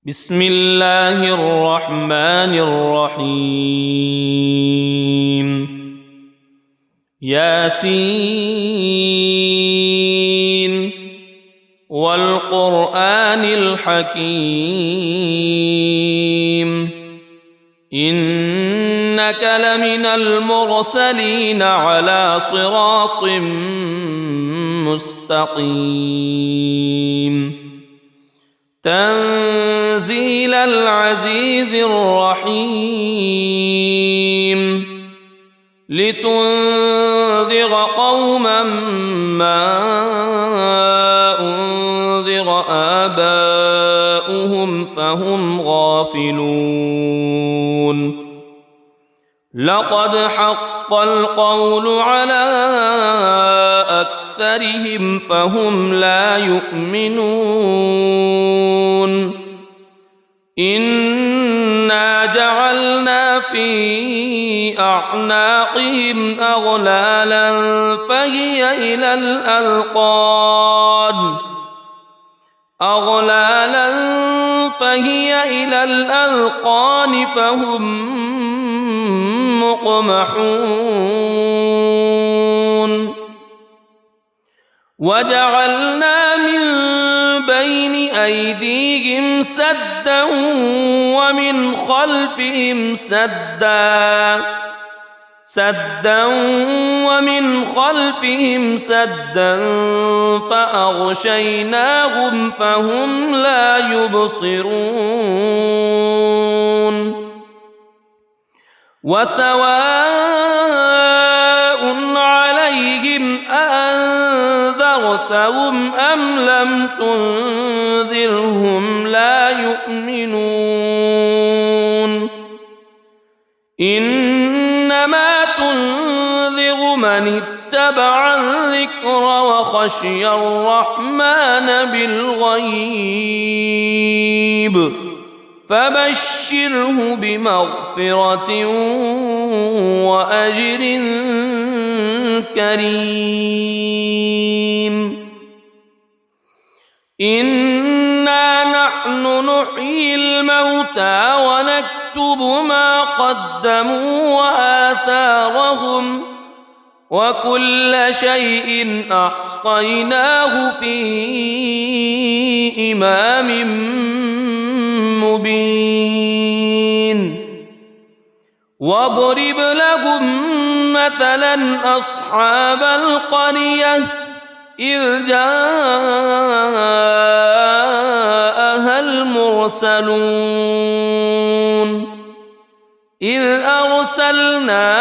بسم الله الرحمن الرحيم ياسين والقرآن الحكيم إنك لمن المرسلين على صراط مستقيم تنزيل العزيز الرحيم لتنذر قوما ما أنذر آباؤهم فهم غافلون لقد حق القول على أكثرهم فهم لا يؤمنون إنا جعلنا في أعناقهم أغلالا فهي إلى الأذقان فهم مقمحون وجعلنا من بين أيديهم سدا ومن خلفهم سدا فأغشيناهم فهم لا يبصرون وسواء عليهم أأنذرتهم أم لم تنذرهم لا يؤمنون إنما تنذر من اتبع الذكر وخشي الرحمن بالغيب فبشره بمغفرة وأجر كريم إنا نحن نحيي الموتى ونكتب ما قدموا وآثارهم وكل شيء أحصيناه في إمام مبين واضرب لهم مثلا أصحاب القرية إذ جاءها المرسلون إذ أرسلنا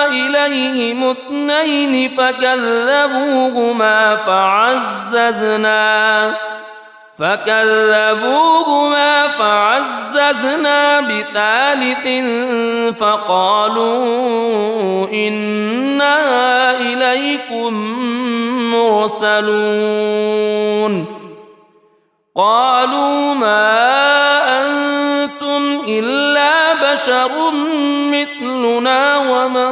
إليهم اثنين فكذبوهما فعززنا بثالث فقالوا إنا إليكم مرسلون قالوا ما أنتم إلا بشر مثلنا وما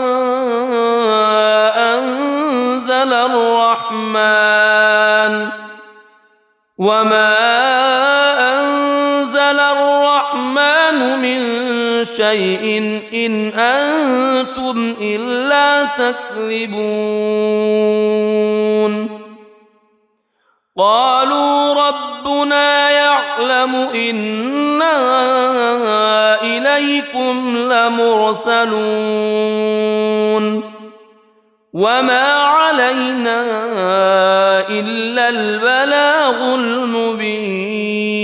أنزل الرحمن من شيء إن أنتم إلا تكذبون قالوا ربنا يعلم إنا إليكم لمرسلون وما علينا إلا البلاغ المبين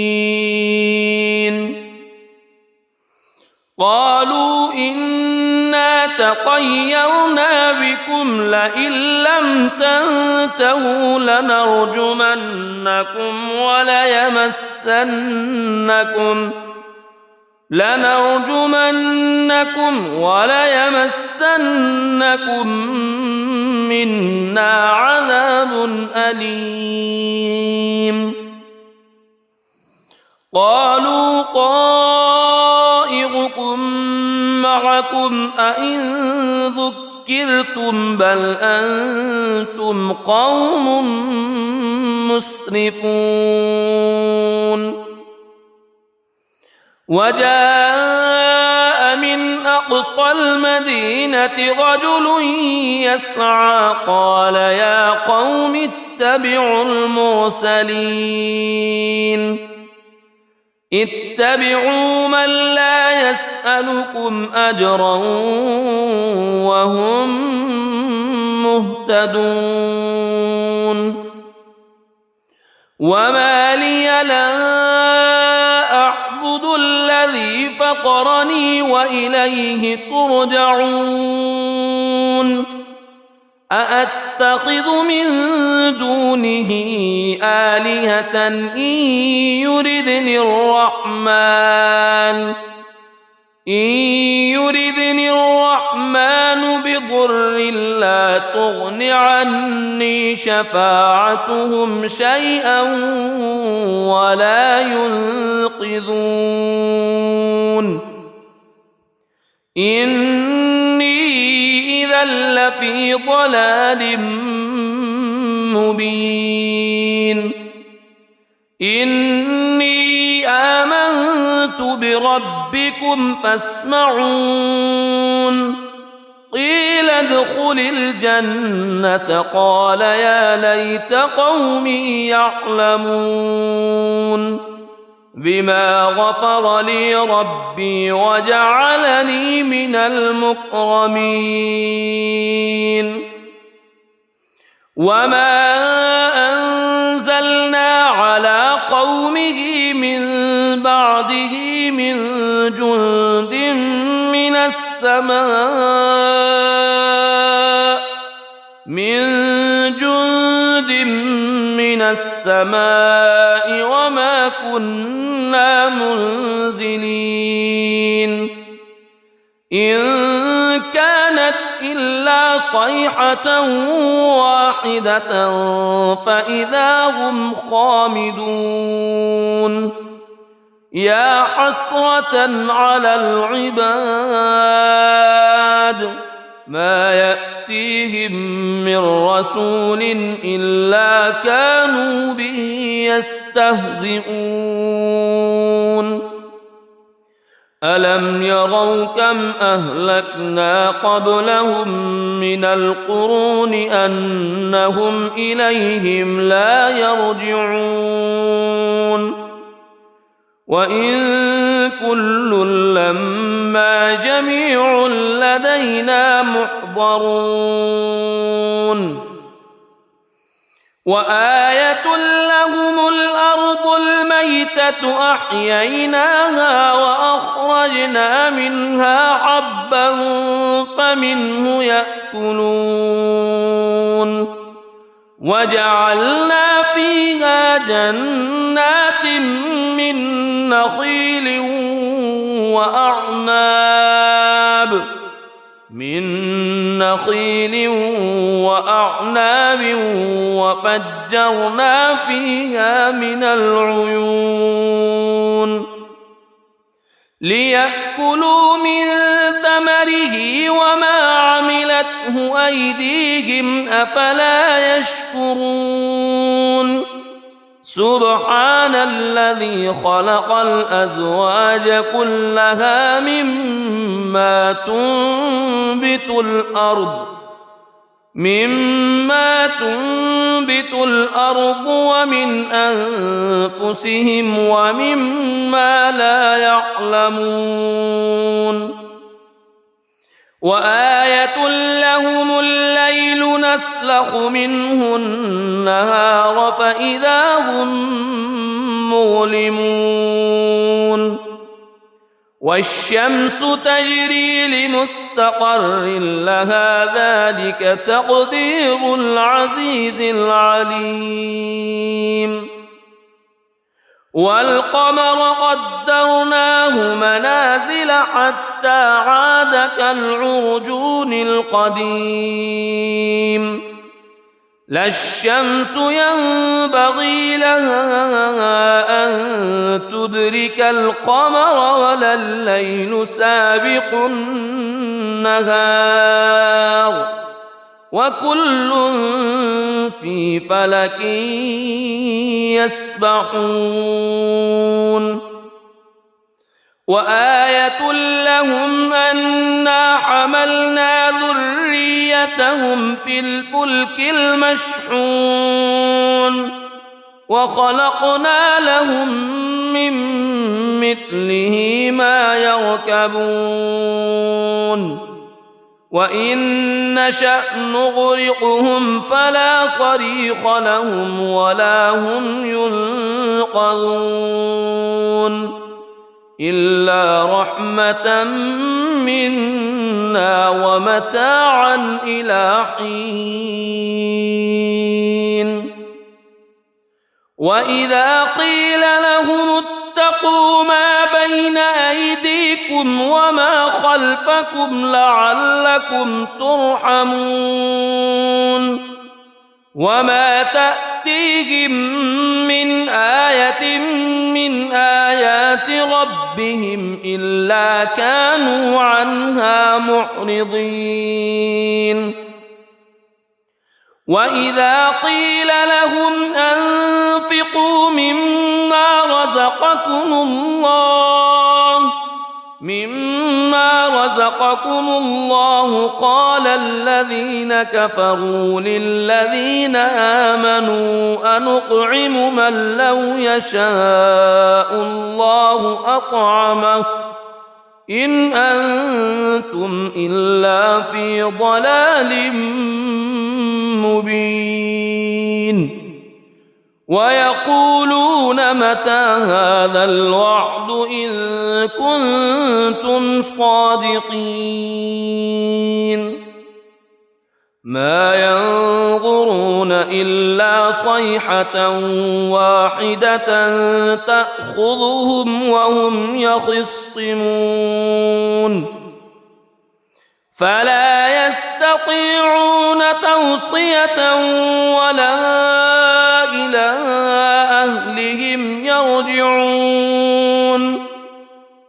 قالوا إنا تطيرنا بكم لئن لم تنتهوا لنرجمنكم وليمسنكم منا عذاب أليم قالوا طائركم معكم أئن ذكرتم بل أنتم قوم مسرفون وجاء من أقصى المدينة رجل يسعى قال يا قوم اتبعوا المرسلين اتبعوا من لا يسألكم أجرا وهم مهتدون وما لي لا أعبد الذي فطرني وإليه ترجعون أأتخذ من دونه آلهة إن يردني الرحمن بضر لا تغن عني شفاعتهم شيئا ولا ينقذون إني إذا لفي ضلال مبين إني آمنت بربكم فاسمعون قيل ادخل الجنة قال يا ليت قومي يعلمون بما غفر لي ربي وجعلني من المكرمين وما أنزلنا على قومه من بعده من جند من السماء وما كنا منزلين إن كانت إلا صيحة واحدة فإذا هم خامدون يا حسرة على العباد ما يأتيهم من رسول إلا كانوا به يستهزئون ألم يروا كم أهلكنا قبلهم من القرون أنهم إليهم لا يرجعون وإن كل لما جميع لدينا محضرون وآية لهم الأرض الميتة أحييناها وأخرجنا منها حبا فمنه يأكلون وجعلنا فيها جنات من نخيل وأعناب وفجرنا فيها من العيون ليأكلوا من ثمره وما عملته أيديهم أفلا يشكرون سبحان الذي خلق الأزواج كلها مما تنبت الأرض ومن أنفسهم ومما لا يعلمون وآية لهم الليل نسلخ منه النهار فإذا هم مظلمون والشمس تجري لمستقر لها ذلك تقدير العزيز العليم والقمر قدرناه منازل حتى عاد كالعرجون القديم لا الشمس ينبغي لها أن تدرك القمر ولا الليل سابق النهار وكل في فلك يسبحون وآية لهم أنا حملنا ذريتهم في الفلك المشحون وخلقنا لهم من مثله ما يركبون وإن نشأ نغرقهم فلا صريخ لهم ولا هم ينقذون إلا رحمة منا ومتاعا إلى حين وإذا قيل لهم اتقوا ما بين أيديكم وما خلفكم لعلكم ترحمون وما تأتيهم من آية من آيات ربهم إلا كانوا عنها معرضين وإذا قيل لهم أنفقوا مما رزقكم الله قال الذين كفروا للذين آمنوا أنطعم من لو يشاء الله أطعمه إن أنتم إلا في ضلال مبين ويقولون متى هذا الوعد إن كنتم صادقين ما ينظرون إلا صيحة واحدة تأخذهم وهم يخصمون فلا يستطيعون توصية ولا إلى أهلهم يرجعون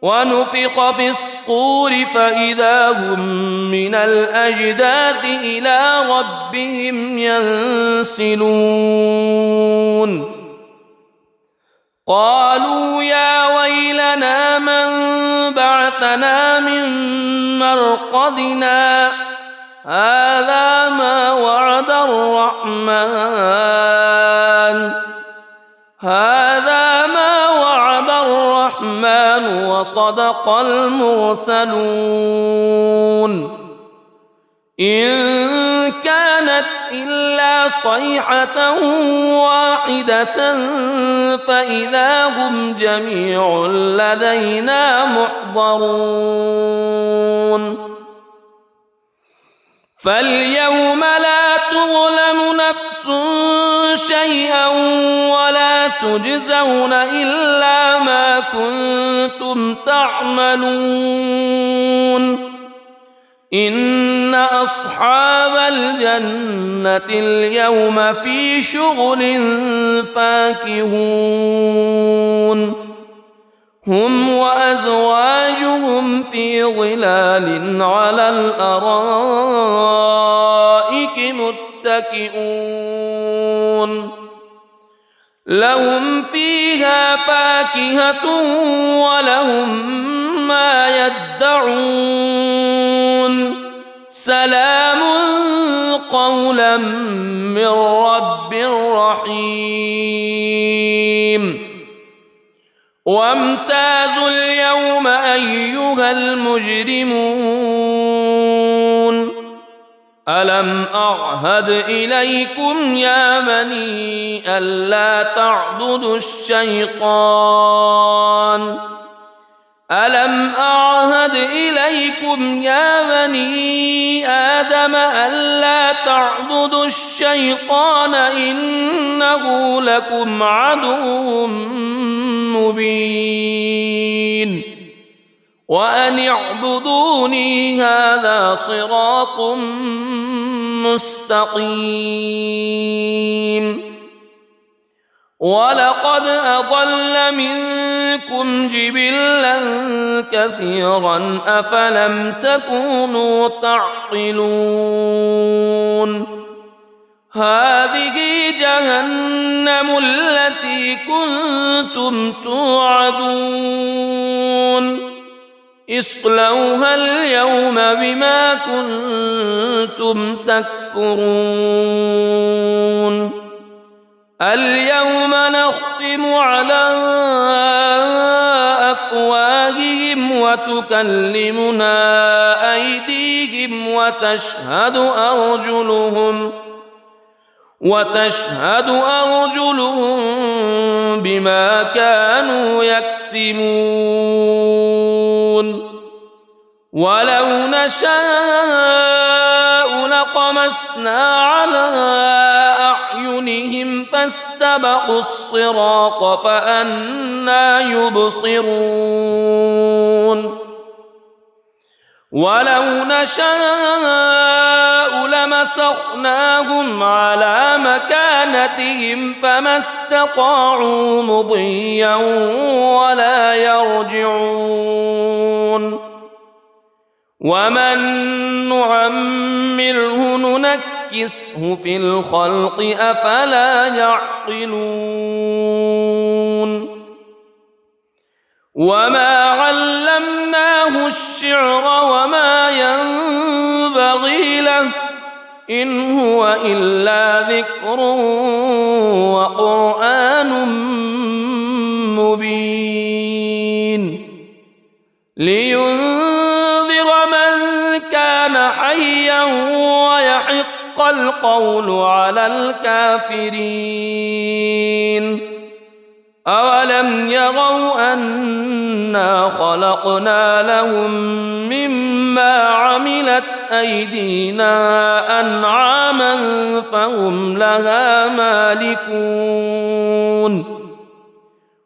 ونفخ في الصور فإذا هم من الأجداث إلى ربهم ينسلون قالوا يا ويلنا من بعثنا من مرقدنا هذا ما وعد الرحمن وصدق المرسلون إن كانت إلا صيحة واحدة فإذا هم جميع لدينا محضرون فاليوم لا تظلم نفس شيئا ولا تجزون إلا ما كنتم تعملون إن أصحاب الجنة اليوم في شغل فاكهون هم وأزواجهم في ظلال على الأرائك متكئون لهم فيها فاكهة ولهم ما يدعون سلام قولا من رب رحيم وامتازوا اليوم أيها المجرمون ألم أعهد إليكم يا بني ألا تعبدوا الشيطان ألم أعهد إليكم يا بني آدم ألا تعبدوا الشيطان إنه لكم عدو مبين وأن اعبدوني هذا صراط مستقيم ولقد أضل منكم جبلا كثيرا أفلم تكونوا تعقلون هذه جهنم التي كنتم توعدون اصلوها اليوم بما كنتم تكفرون اليوم نختم على أفواههم وتكلمنا أيديهم وتشهد أرجلهم بما كانوا يكسبون ولو نشاء لطمسنا على أعينهم فاستبقوا الصراط فأنى يبصرون ولو نشاء لمسخناهم على مكانتهم فما استطاعوا مضيا ولا يرجعون ومن نعمره ننكسه في الخلق أفلا يعقلون وما علمناه الشعر وما ينبغي له إن هو إلا ذكر وقرآن مبين لينذر من كان حيا ويحق القول على الكافرين أولم يروا أنا خلقنا لهم مما عملت أيدينا أنعاما فهم لها مالكون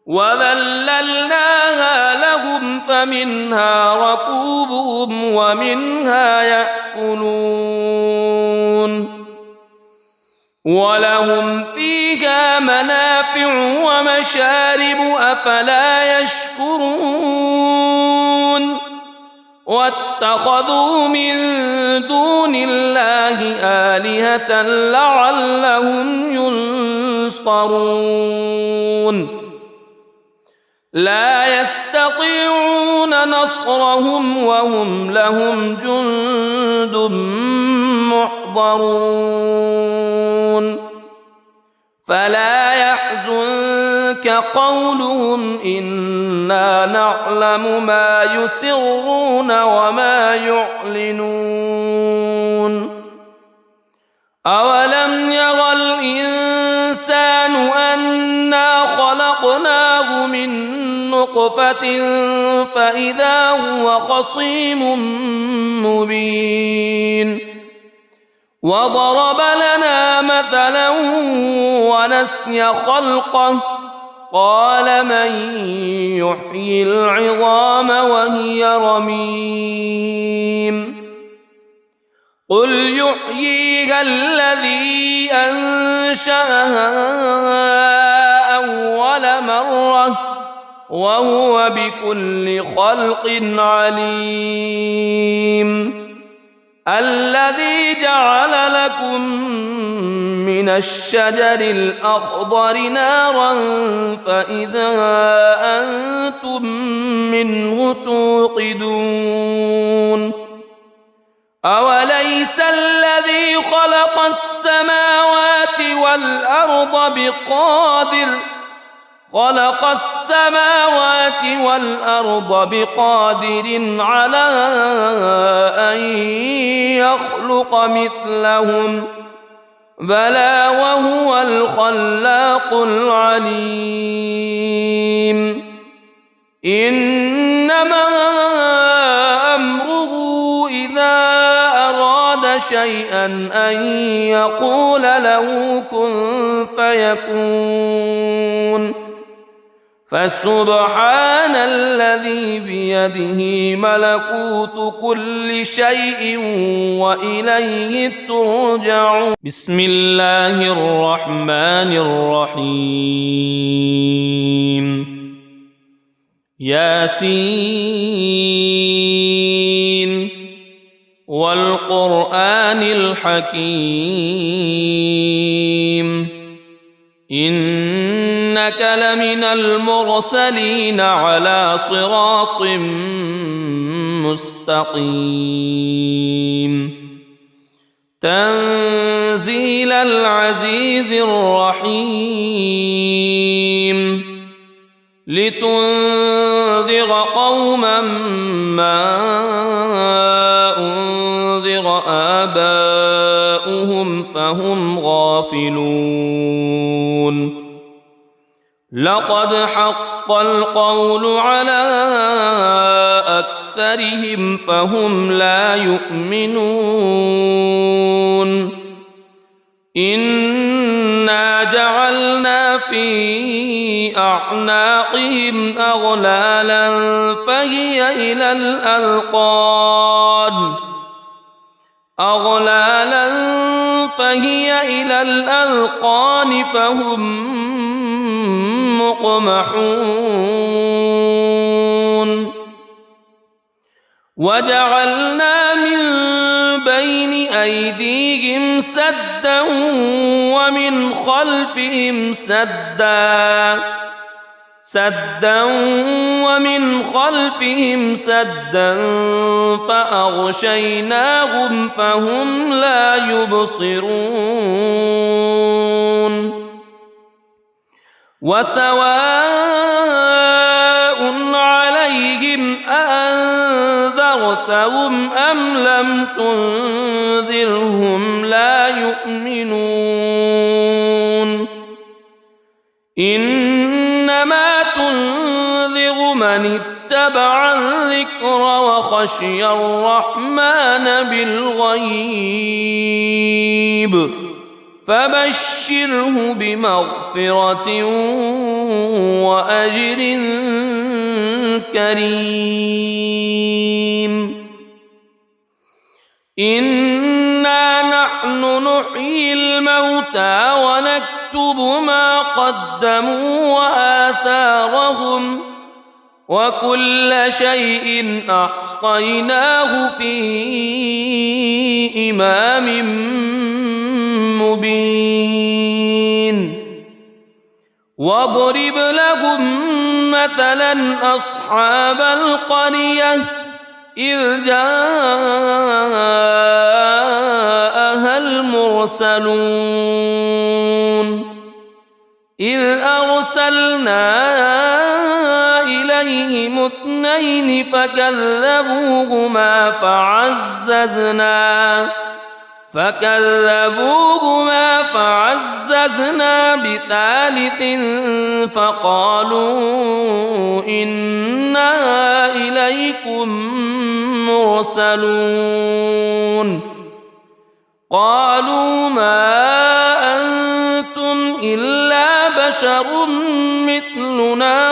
وذللناها لهم فمنها ركوبهم ومنها يأكلون ولهم فيها منافع ومشارب أفلا يشكرون واتخذوا من دون الله آلهة لعلهم ينصرون لا يستطيعون نصرهم وهم لهم جند محضرون فلا يحزنك قولهم إنا نعلم ما يسرون وما يعلنون أولم ير الإنسان أنا خلقناه من نطفة فإذا هو خصيم مبين وضرب لنا مثلا ونسي خلقه قال من يحيي العظام وهي رميم قل يحييها الذي أنشأها أول مرة وهو بكل خلق عليم الذي جعل لكم من الشجر الأخضر نارا فإذا أنتم منه توقدون أوليس الذي خلق السماوات والأرض بقادر على أن يخلق مثلهم بلى وهو الخلاق العليم إنما أمره إذا أراد شيئا أن يقول له كن فيكون فسبحان الذي بيده ملكوت كل شيء وإليه ترجعون بسم الله الرحمن الرحيم ياسين والقرآن الحكيم إنك لمن المرسلين على صراط مستقيم تنزيل العزيز الرحيم لتنذر قوما ما أنذر آباؤهم فهم غافلون لقد حق القول على أكثرهم فهم لا يؤمنون إنا جعلنا في أعناقهم أغلالا فهي إلى الأذقان فهم مقمحون وجعلنا من بين أيديهم سدا ومن خلفهم سدا فأغشيناهم فهم لا يبصرون وسواء عليهم أأنذرتهم أم لم تنذرهم لا يؤمنون إنما تنذر من اتبع الذكر وخشي الرحمن بالغيب فبشره بمغفرة وأجر كريم إنا نحن نحيي الموتى ونكتب ما قدموا وآثارهم وكل شيء أحصيناه في إمام مبين واضرب لهم مثلا أصحاب القرية إذ جاءها المرسلون إذ أرسلنا إليهم اثنين فكذبوهما فعززنا بثالث فقالوا إنا إليكم مرسلون قالوا ما أنتم إلا بشر مثلنا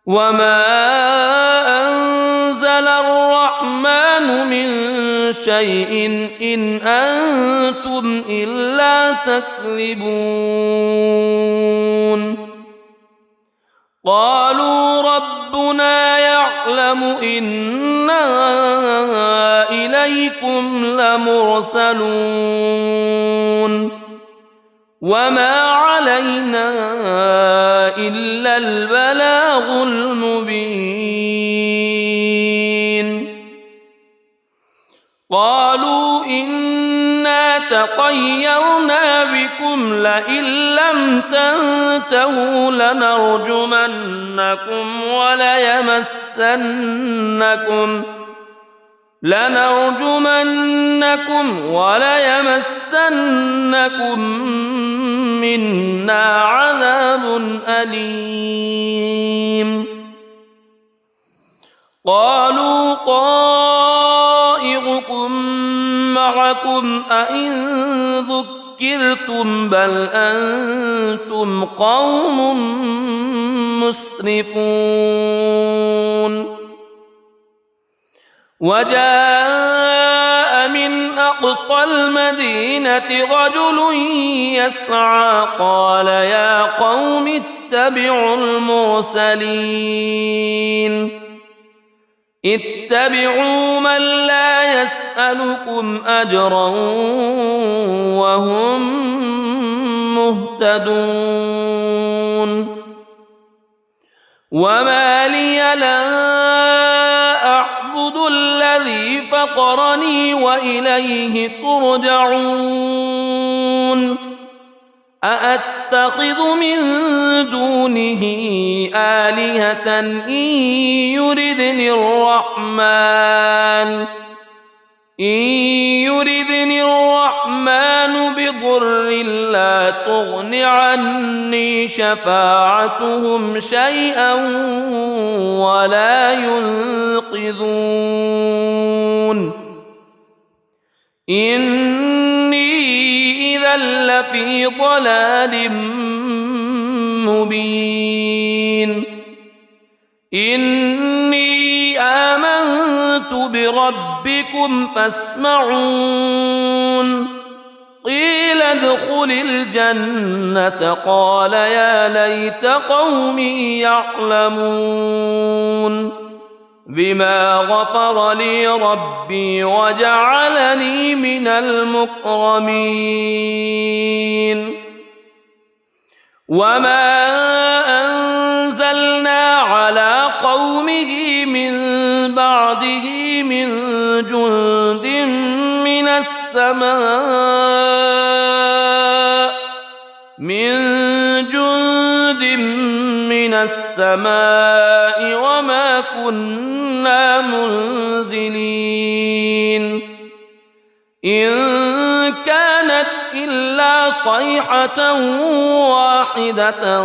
وما أنزل الرحمن من شيء إن أنتم إلا تكذبون قالوا ربنا يعلم إنا إليكم لمرسلون وما علينا إلا البلاغ المبين قالوا إنا تطيرنا بكم لئن لم تنتهوا لنرجمنكم وليمسنكم منا عذاب أليم قالوا طائركم معكم أئن ذكرتم بل أنتم قوم مسرفون وجاء من أقصى المدينة رجل يسعى قال يا قوم اتبعوا المرسلين اتبعوا من لا يسألكم أجرا وهم مهتدون وما لي لا أعبد الذي فطرني وإليه ترجعون أأتخذ من دونه آلهة إن يردني الرحمن بضر لا تغن عني شفاعتهم شيئا ولا ينقذون إني إذا لفي ضلال مبين إني آمنت بربكم فاسمعون قيل ادخل الجنة قال يا ليت قومي يعلمون بما غفر لي ربي وجعلني من المكرمين وما أنزلنا على قومه من بعده من جند من السماء وما كنا منزلين إن كانت إلا صيحة واحدة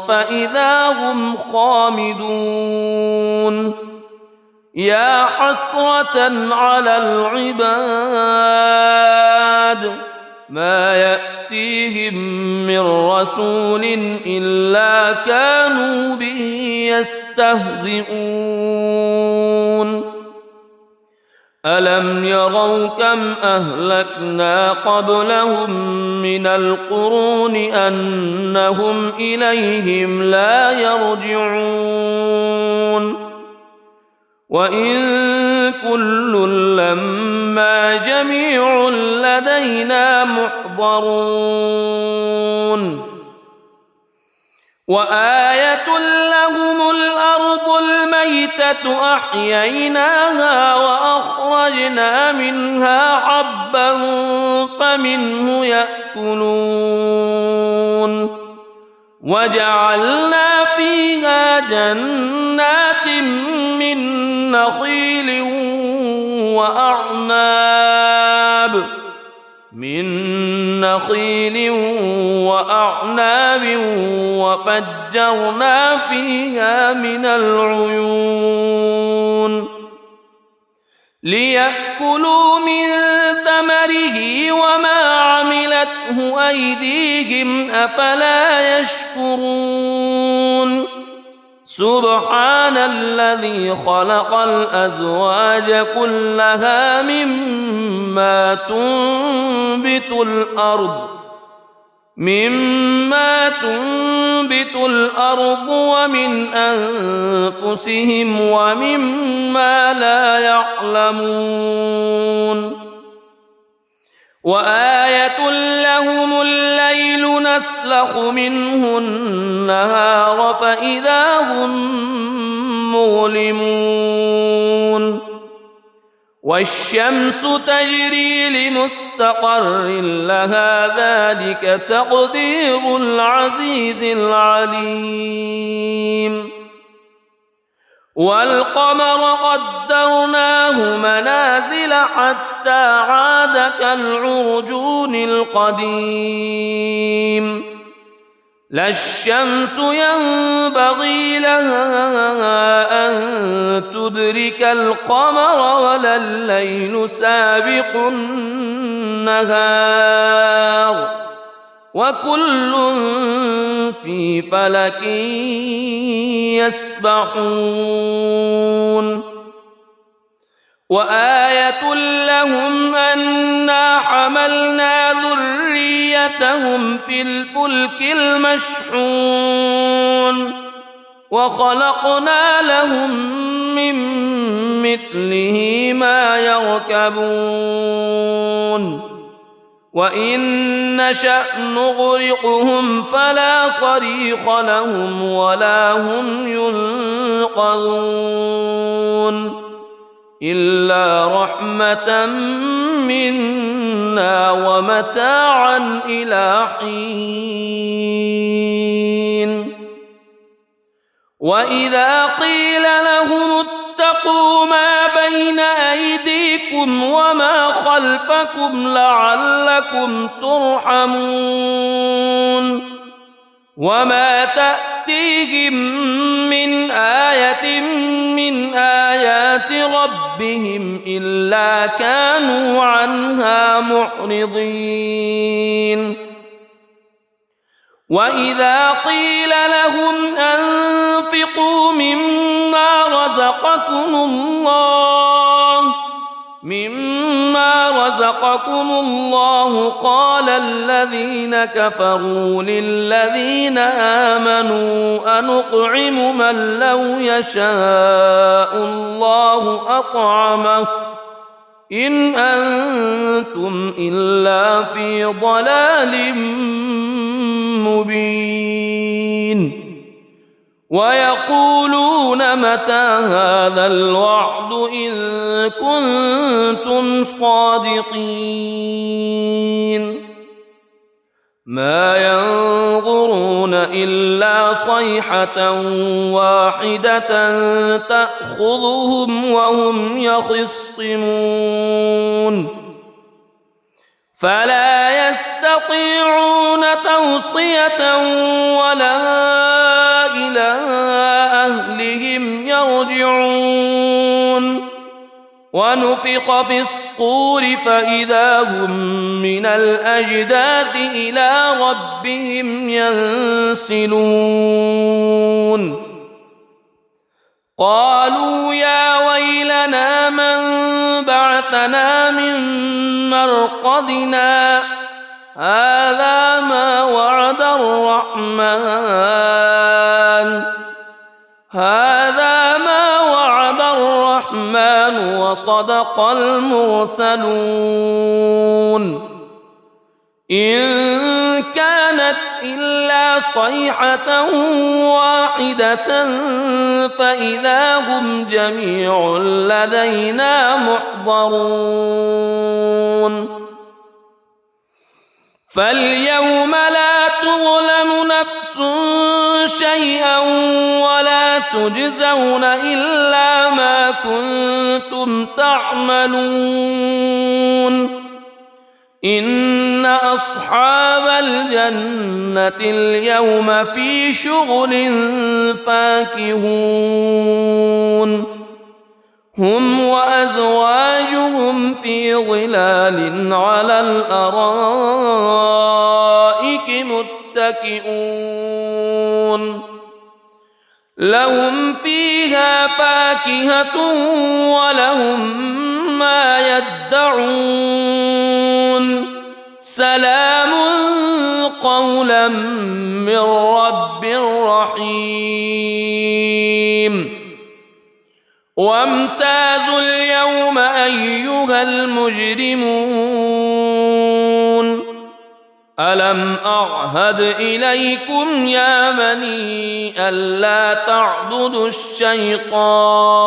فإذا هم خامدون يا حسرة على العباد ما يأتيهم من رسول إلا كانوا به يستهزئون ألم يروا كم أهلكنا قبلهم من القرون أنهم إليهم لا يرجعون وإن كل لما جميع لدينا محضرون وآية لهم الأرض الميتة أحييناها وأخرجنا منها حبا فمنه يأكلون وجعلنا فيها جنات من نخيل وأعناب وفجرنا فيها من العيون ليأكلوا من ثمره وما عملته أيديهم أفلا يشكرون سبحان الذي خلق الأزواج كلها مما تنبت الأرض ومن أنفسهم ومما لا يعلمون وآية لهم الليل نسلخ منه النهار فإذا هم مظلمون والشمس تجري لمستقر لها ذلك تقدير العزيز العليم والقمر قدرناه منازل حتى عاد كالعرجون القديم لا الشمس ينبغي لها أن تدرك القمر ولا الليل سابق النهار وكل في فلك يسبحون وآية لهم أنا حملنا ذريتهم في الفلك المشحون وخلقنا لهم من مثله ما يركبون وإن نشأ نغرقهم فلا صريخ لهم ولا هم ينقذون إلا رحمة منا ومتاعا إلى حين وإذا قيل لهم اتقوا ما بين أيديكم وما خلفكم لعلكم ترحمون وما تأتيهم من آية من آيات ربهم إلا كانوا عنها معرضين وإذا قيل لهم أنفقوا مما رزقكم الله قال الذين كفروا للذين آمنوا أنطعم من لو يشاء الله أطعمه إن أنتم إلا في ضلال مبين ويقولون متى هذا الوعد إن كنتم صادقين ما ينظرون إلا صيحة واحدة تأخذهم وهم يخصمون فلا يستطيعون توصية ولا إلى أهلهم يرجعون ونفخ في الصور فإذا هم من الأجداث إلى ربهم ينسلون قالوا يا ويلنا من بعثنا من مرقدنا هذا ما وعد الرحمن وصدق المرسلون إن كانت إلا صيحة واحدة فإذا هم جميع لدينا محضرون فاليوم لا تظلم نفس شيئا ولا تجزون إلا ما كنتم تعملون إن أصحاب الجنة اليوم في شغل فاكهون هم وأزواجهم في ظلال على الأرائك متكئون لهم فيها فاكهة ولهم ما يدعون سلام قولا من رب رحيم وامتازوا اليوم أيها المجرمون ألم أعهد إليكم يا بني ألا تعبدوا الشيطان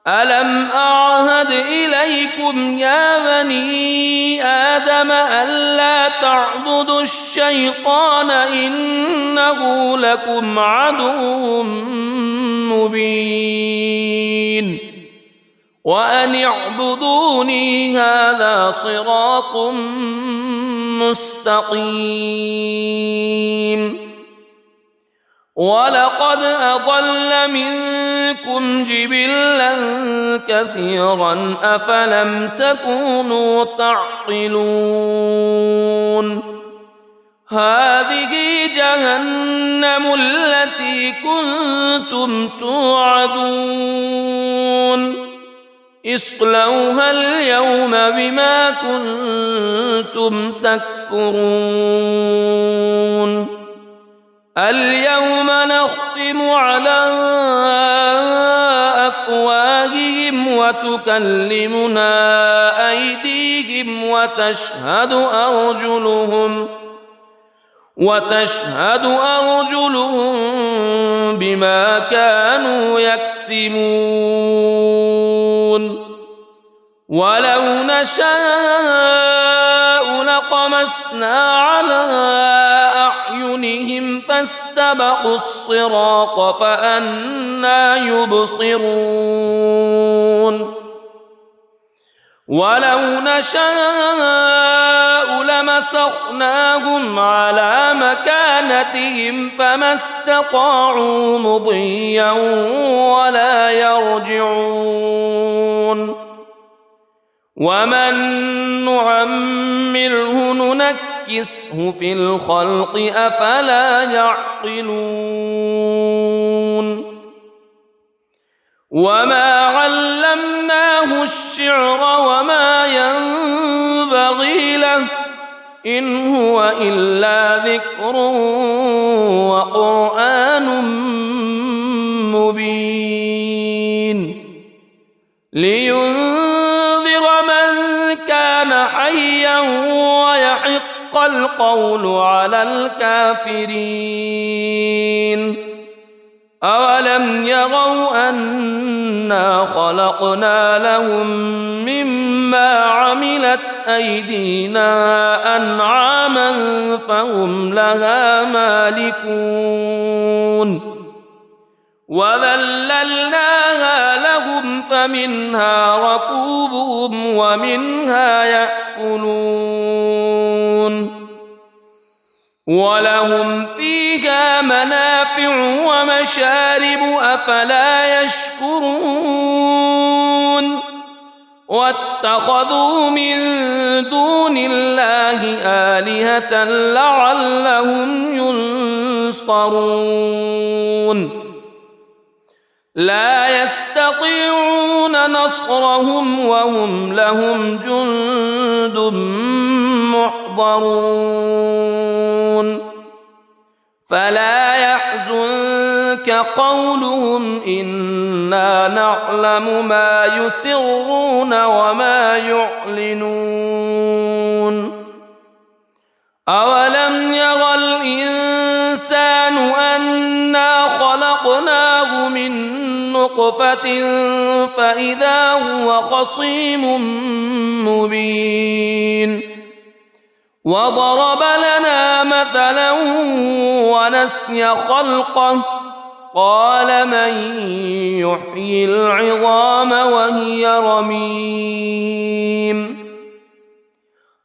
ألم أعهد إليكم يا بني آدم ألا تعبدوا الشيطان إنه لكم عدو مبين وأن اعبدوني هذا صراط مستقيم ولقد أضل منكم جبلا كثيرا أفلم تكونوا تعقلون هذه جهنم التي كنتم توعدون اصلوها اليوم بما كنتم تكفرون اليوم نختم على وتكلمنا أيديهم وتشهد أرجلهم بما كانوا يكسبون ولو نشاء لطمسنا على أعينهم فاستبقوا الصراط فأنى يبصرون ولو نشاء لمسخناهم على مكانتهم فما استطاعوا مضيا ولا يرجعون ومن نعمره ننكسه في الخلق أفلا يعقلون وما علمناه الشعر وما ينبغي له إن هو إلا ذكر وقرآن مبين لينذر من كان حيا ويحق القول على الكافرين أولم يروا أنا خلقنا لهم مما عملت أيدينا أنعاما فهم لها مالكون وذللناها لهم فمنها ركوبهم ومنها يأكلون ولهم فيها منافع ومشارب أفلا يشكرون واتخذوا من دون الله آلهة لعلهم ينصرون لا يستطيعون نصرهم وهم لهم جند محضرون فلا يحزنك قولهم إنا نعلم ما يسرون وما يعلنون أولم ير الإنسان أنا خلقناه من نطفة فإذا هو خصيم مبين وضرب لنا مثلا ونسي خلقه قال من يحيي العظام وهي رميم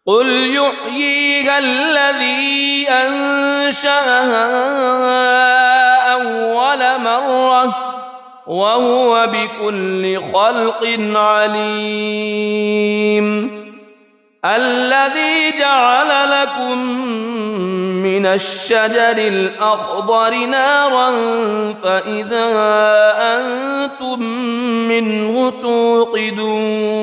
قل يحييها الذي أنشأها أول مرة وهو بكل خلق عليم الذي جعل لكم من الشجر الأخضر نارا فإذا أنتم منه توقدون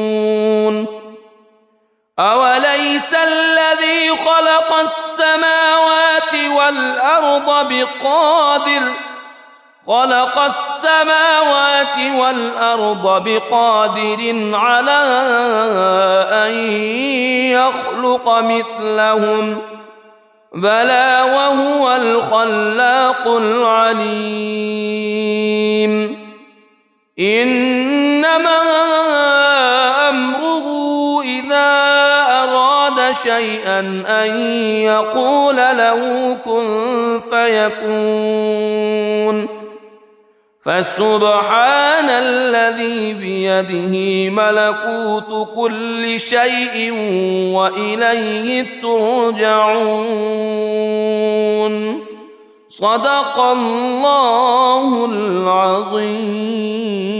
أوليس الذي خلق السماوات والأرض بقادر على أن يخلق مثلهم بلى وهو الخلاق العليم إنما أمره إذا أراد شيئا أن يقول له كن فيكون فسبحان الذي بيده ملكوت كل شيء وإليه ترجعون صدق الله العظيم.